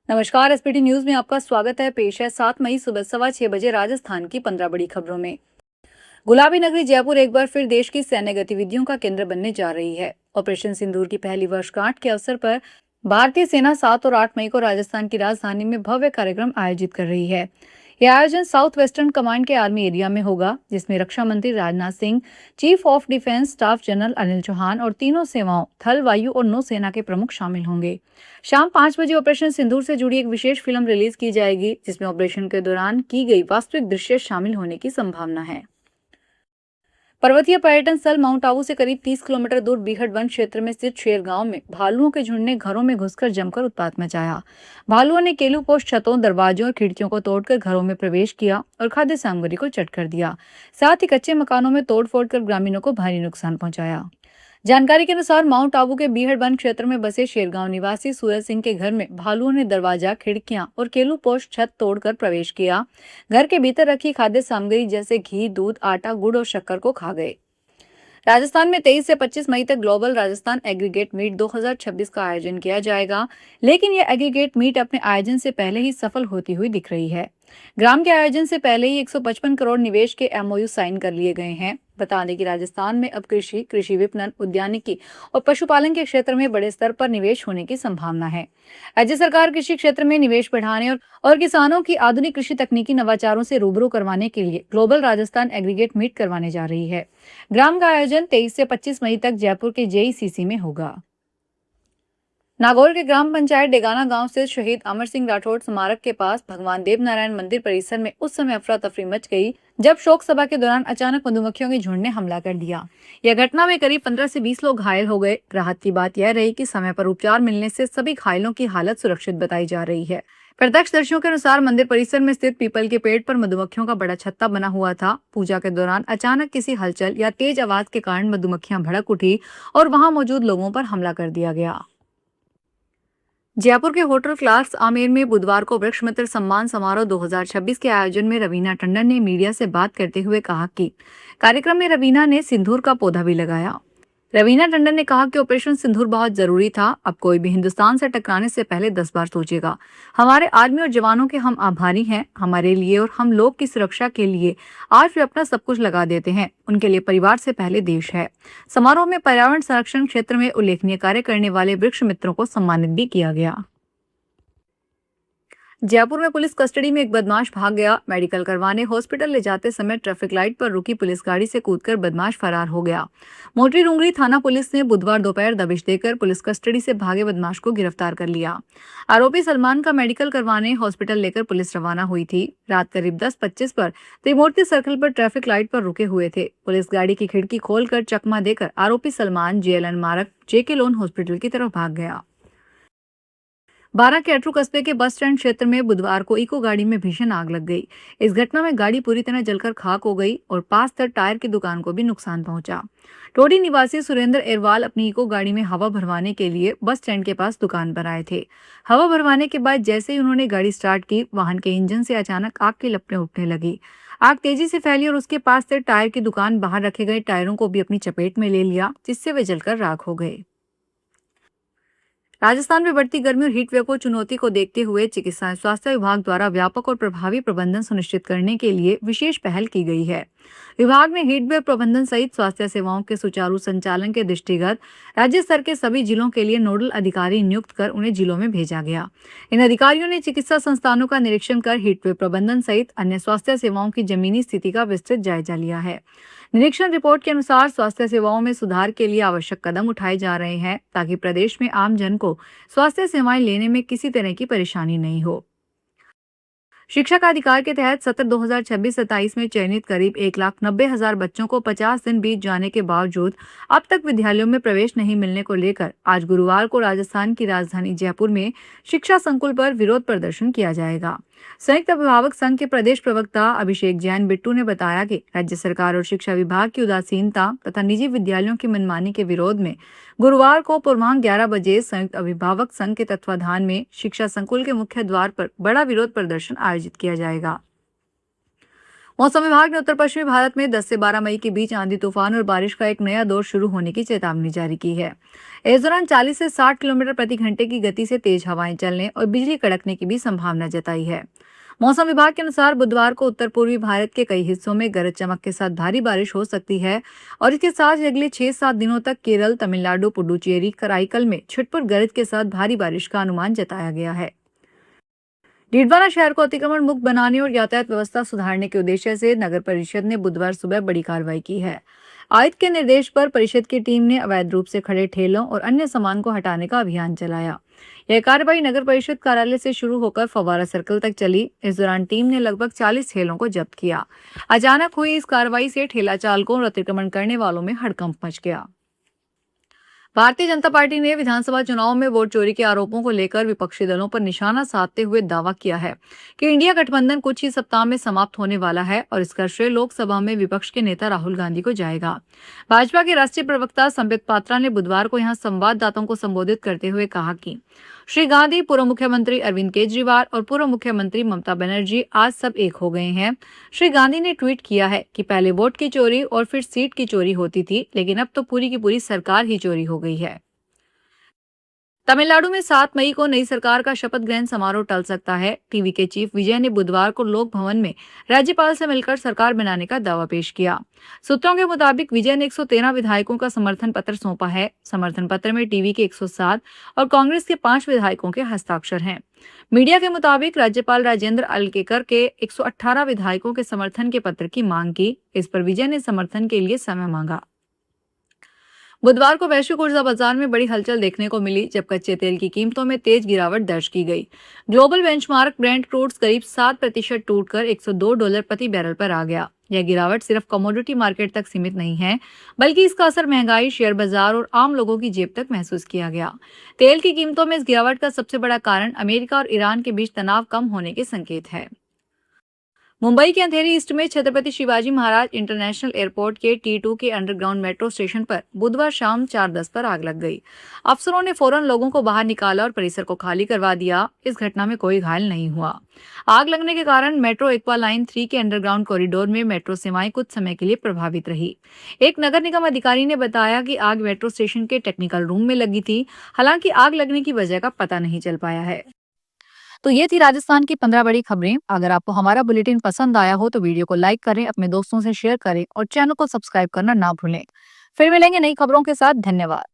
नमस्कार। SPT news में आपका स्वागत है। पेश है 7 मई सुबह 6:15 राजस्थान की 15 बड़ी खबरों में। गुलाबी नगरी जयपुर एक बार फिर देश की सैन्य गतिविधियों का केंद्र बनने जा रही है। ऑपरेशन सिंदूर की पहली वर्षगांठ के अवसर पर भारतीय सेना 7 और 8 मई को राजस्थान की राजधानी में भव्य कार्यक्रम आयोजित कर रही है। यह आयोजन साउथ वेस्टर्न कमांड के आर्मी एरिया में होगा, जिसमें रक्षा मंत्री Rajnath Singh, chief of defence staff general Anil Chauhan और तीनों सेवाओं थल, वायु और नौसेना के प्रमुख शामिल होंगे। शाम 5 बजे ऑपरेशन सिंदूर से जुड़ी एक विशेष फिल्म रिलीज की जाएगी, जिसमें ऑपरेशन के दौरान की गई वास्तविक दृश्य शामिल होने की संभावना है। पर्वतीय पर्यटन स्थल माउंट आबू से करीब 30 किलोमीटर दूर बीहड़ वन क्षेत्र में स्थित शेर गांव में भालुओं के झुंड ने घरों में घुसकर जमकर उत्पात मचाया। भालुओं ने केलू पोस्ट छतों, दरवाजों और खिड़कियों को तोड़कर घरों में प्रवेश किया और खाद्य सामग्री को चट कर दिया। साथ ही कच्चे मकानों में तोड़फोड़ कर ग्रामीणों को भारी नुकसान पहुंचाया। जानकारी के अनुसार माउंट आबू के बीहड़ वन क्षेत्र में बसे शेरगांव निवासी सूरज सिंह के घर में भालुओं ने दरवाजा, खिड़कियां और केलू पोस्ट छत तोड़कर प्रवेश किया। घर के भीतर रखी खाद्य सामग्री जैसे घी, दूध, आटा, गुड़ और शक्कर को खा गए। राजस्थान में 23 से 25 मई तक ग्लोबल राजस्थान एग्रीगेट मीट 2026 का आयोजन किया जाएगा, लेकिन यह एग्रीगेट मीट अपने आयोजन से पहले ही सफल होती हुई दिख रही है। ग्राम के आयोजन से पहले ही 155 करोड़ निवेश के एमओयू साइन कर लिए गए हैं। बता दें कि राजस्थान में अब कृषि विपणन, उद्यानिकी और पशुपालन के क्षेत्र में बड़े स्तर पर निवेश होने की संभावना है। राज्य सरकार कृषि क्षेत्र में निवेश बढ़ाने और किसानों की आधुनिक कृषि तकनीकी नवाचारों से रूबरू करवाने के लिए ग्लोबल राजस्थान एग्रीगेट मीट करवाने जा रही है। ग्राम का आयोजन 23 से 25 मई तक जयपुर के जेईसीसी में होगा। नागौर के ग्राम पंचायत डेगाना गांव से शहीद अमर सिंह राठौड़ स्मारक के पास भगवान देवनारायण मंदिर परिसर में उस समय अफरा तफरी मच गई जब शोक सभा के दौरान अचानक मधुमक्खियों के झुंड ने हमला कर दिया। यह घटना में करीब 15 से 20 लोग घायल हो गए। राहत की बात यह रही कि समय पर उपचार मिलने से सभी घायलों की हालत सुरक्षित बताई जा रही है। प्रत्यक्षदर्शियों के अनुसार मंदिर परिसर में स्थित पीपल के पेड़ पर मधुमक्खियों का बड़ा छत्ता बना हुआ था। पूजा के दौरान अचानक किसी हलचल या तेज आवाज के कारण मधुमक्खियां भड़क उठी और वहां मौजूद लोगों पर हमला कर दिया गया। जयपुर के होटल क्लास आमेर में बुधवार को वृक्ष मित्र सम्मान समारोह 2026 के आयोजन में रवीना टंडन ने मीडिया से बात करते हुए कहा कि कार्यक्रम में रवीना ने सिंदूर का पौधा भी लगाया। रवीना टंडन ने कहा कि ऑपरेशन सिंदूर बहुत जरूरी था। अब कोई भी हिंदुस्तान से टकराने से पहले 10 बार सोचेगा। हमारे आर्मी और जवानों के हम आभारी हैं। हमारे लिए और हम लोग की सुरक्षा के लिए आज वे अपना सब कुछ लगा देते हैं। उनके लिए परिवार से पहले देश है। समारोह में पर्यावरण संरक्षण क्षेत्र में उल्लेखनीय कार्य करने वाले वृक्ष मित्रों को सम्मानित भी किया गया। जयपुर में पुलिस कस्टडी में एक बदमाश भाग गया। मेडिकल करवाने हॉस्पिटल ले जाते समय ट्रैफिक लाइट पर रुकी पुलिस गाड़ी से कूदकर बदमाश फरार हो गया। मोटी डूंगरी थाना पुलिस ने बुधवार दोपहर दबिश देकर पुलिस कस्टडी से भागे बदमाश को गिरफ्तार कर लिया। आरोपी सलमान का मेडिकल करवाने हॉस्पिटल लेकर पुलिस रवाना हुई थी। रात करीब 10:25 पर त्रिमूर्ति सर्कल पर ट्रैफिक लाइट पर रुके हुए थे। पुलिस गाड़ी की खिड़की खोलकर चकमा देकर आरोपी सलमान जेएलएन मार्ग जेके लोन हॉस्पिटल की तरफ भाग गया। बारां के अटरू कस्बे के बस स्टैंड क्षेत्र में बुधवार को इको गाड़ी में भीषण आग लग गई। इस घटना में गाड़ी पूरी तरह जलकर खाक हो गई और पास तक टायर की दुकान को भी नुकसान पहुंचा। टोडी निवासी सुरेंद्र एरवाल अपनी इको गाड़ी में हवा भरवाने के लिए बस स्टैंड के पास दुकान पर आए थे। हवा भरवाने के बाद जैसे ही उन्होंने गाड़ी स्टार्ट की, वाहन के इंजन से अचानक आग की लपटें उठने लगी। आग तेजी से फैली और उसके पास से टायर की दुकान बाहर रखे गए टायरों को भी अपनी चपेट में ले लिया, जिससे वे जलकर राख हो गए। राजस्थान में बढ़ती गर्मी और हीट वेव को चुनौती को देखते हुए चिकित्सा एवं स्वास्थ्य विभाग द्वारा व्यापक और प्रभावी प्रबंधन सुनिश्चित करने के लिए विशेष पहल की गई है। विभाग ने हीट वेव प्रबंधन सहित स्वास्थ्य सेवाओं के सुचारू संचालन के दृष्टिगत राज्य स्तर के सभी जिलों के लिए नोडल अधिकारी नियुक्त कर उन्हें जिलों में भेजा गया। इन अधिकारियों ने चिकित्सा संस्थानों का निरीक्षण कर हीट वेव प्रबंधन सहित अन्य स्वास्थ्य सेवाओं की जमीनी स्थिति का विस्तृत जायजा लिया है। निरीक्षण रिपोर्ट के अनुसार स्वास्थ्य सेवाओं में सुधार के लिए आवश्यक कदम उठाए जा रहे हैं, ताकि प्रदेश में आम जन को स्वास्थ्य सेवाएं लेने में किसी तरह की परेशानी नहीं हो। शिक्षा का अधिकार के तहत सत्र 2026-27 में चयनित करीब 1,90,000 बच्चों को 50 दिन बीत जाने के बावजूद अब तक विद्यालयों में प्रवेश नहीं मिलने को लेकर आज गुरुवार को राजस्थान की राजधानी जयपुर में शिक्षा संकुल पर विरोध प्रदर्शन किया जाएगा। संयुक्त अभिभावक संघ के प्रदेश प्रवक्ता अभिषेक जैन बिट्टू ने बताया कि राज्य सरकार और शिक्षा विभाग की उदासीनता तथा निजी विद्यालयों की मनमानी के विरोध में गुरुवार को पूर्वाह्न 11 बजे संयुक्त अभिभावक संघ के तत्वाधान में शिक्षा संकुल के मुख्य द्वार पर बड़ा विरोध प्रदर्शन आयोजित किया जाएगा। मौसम विभाग ने उत्तर पश्चिमी भारत में 10 से 12 मई के बीच आंधी तूफान और बारिश का एक नया दौर शुरू होने की चेतावनी जारी की है। इस दौरान 40 से 60 किलोमीटर प्रति घंटे की गति से तेज हवाएं चलने और बिजली कड़कने की भी संभावना जताई है। मौसम विभाग के अनुसार बुधवार को उत्तर पूर्वी भारत के कई हिस्सों में गरज चमक के साथ भारी बारिश हो सकती है और इसके साथ ही अगले 6-7 दिनों तक केरल, तमिलनाडु, पुडुचेरी, कराईकल में छिटपुट गरज के साथ भारी बारिश का अनुमान जताया गया है। डीडवाना शहर को अतिक्रमण मुक्त बनाने और यातायात व्यवस्था सुधारने के उद्देश्य से नगर परिषद ने बुधवार सुबह बड़ी कार्रवाई की है। आयुक्त के निर्देश पर परिषद की टीम ने अवैध रूप से खड़े ठेलों और अन्य सामान को हटाने का अभियान चलाया। यह कार्रवाई नगर परिषद कार्यालय से शुरू होकर फव्वारा सर्कल तक चली। इस दौरान टीम ने लगभग 40 ठेलों को जब्त किया। अचानक हुई इस कार्रवाई से ठेला चालकों और अतिक्रमण करने वालों में हड़कंप मच गया। भारतीय जनता पार्टी ने विधानसभा चुनाव में वोट चोरी के आरोपों को लेकर विपक्षी दलों पर निशाना साधते हुए दावा किया है कि इंडिया गठबंधन कुछ ही सप्ताह में समाप्त होने वाला है और इसका श्रेय लोकसभा में विपक्ष के नेता राहुल गांधी को जाएगा। भाजपा के राष्ट्रीय प्रवक्ता संबित पात्रा ने बुधवार को यहां संवाददाताओं को संबोधित करते हुए कहा कि श्री गांधी, पूर्व मुख्यमंत्री अरविंद केजरीवाल और पूर्व मुख्यमंत्री ममता बनर्जी आज सब एक हो गए हैं। श्री गांधी ने ट्वीट किया है कि पहले वोट की चोरी और फिर सीट की चोरी होती थी, लेकिन अब तो पूरी की पूरी सरकार ही चोरी हो गई है। तमिलनाडु में 7 मई को नई सरकार का शपथ ग्रहण समारोह टल सकता है। टीवी के चीफ विजय ने बुधवार को लोक भवन में राज्यपाल से मिलकर सरकार बनाने का दावा पेश किया। सूत्रों के मुताबिक विजय ने 113 विधायकों का समर्थन पत्र सौंपा है। समर्थन पत्र में टीवी के 107 और कांग्रेस के 5 विधायकों के हस्ताक्षर हैं। मीडिया के मुताबिक राज्यपाल राजेंद्र अल्केकर के 118 विधायकों के समर्थन के पत्र की मांग की। इस पर विजय ने समर्थन के लिए समय मांगा। बुधवार को वैश्विक ऊर्जा बाजार में बड़ी हलचल देखने को मिली, जब कच्चे तेल की कीमतों में तेज गिरावट दर्ज की गई। ग्लोबल बेंचमार्क ब्रेंट क्रूड करीब 7% टूटकर $102 प्रति बैरल पर आ गया। यह गिरावट सिर्फ कमोडिटी मार्केट तक सीमित नहीं है, बल्कि इसका असर महंगाई, शेयर बाजार और आम लोगों की जेब तक महसूस किया गया। तेल की कीमतों में इस गिरावट का सबसे बड़ा कारण अमेरिका और ईरान के बीच तनाव कम होने के संकेत है। मुंबई के अंधेरी ईस्ट में छत्रपति शिवाजी महाराज इंटरनेशनल एयरपोर्ट के T2 के अंडरग्राउंड मेट्रो स्टेशन पर बुधवार शाम 4:10 पर आग लग गई। अफसरों ने फौरन लोगों को बाहर निकाला और परिसर को खाली करवा दिया। इस घटना में कोई घायल नहीं हुआ। आग लगने के कारण मेट्रो एक्वा लाइन 3 के अंडरग्राउंड कॉरिडोर में मेट्रो सेवाएं कुछ समय के लिए प्रभावित रही। एक नगर निगम अधिकारी ने बताया कि आग मेट्रो स्टेशन के टेक्निकल रूम में लगी थी। हालांकि आग लगने की वजह का पता नहीं चल पाया है। तो ये थी राजस्थान की 15 बड़ी खबरें। अगर आपको हमारा बुलेटिन पसंद आया हो तो वीडियो को लाइक करें, अपने दोस्तों से शेयर करें और चैनल को सब्सक्राइब करना ना भूलें। फिर मिलेंगे नई खबरों के साथ। धन्यवाद।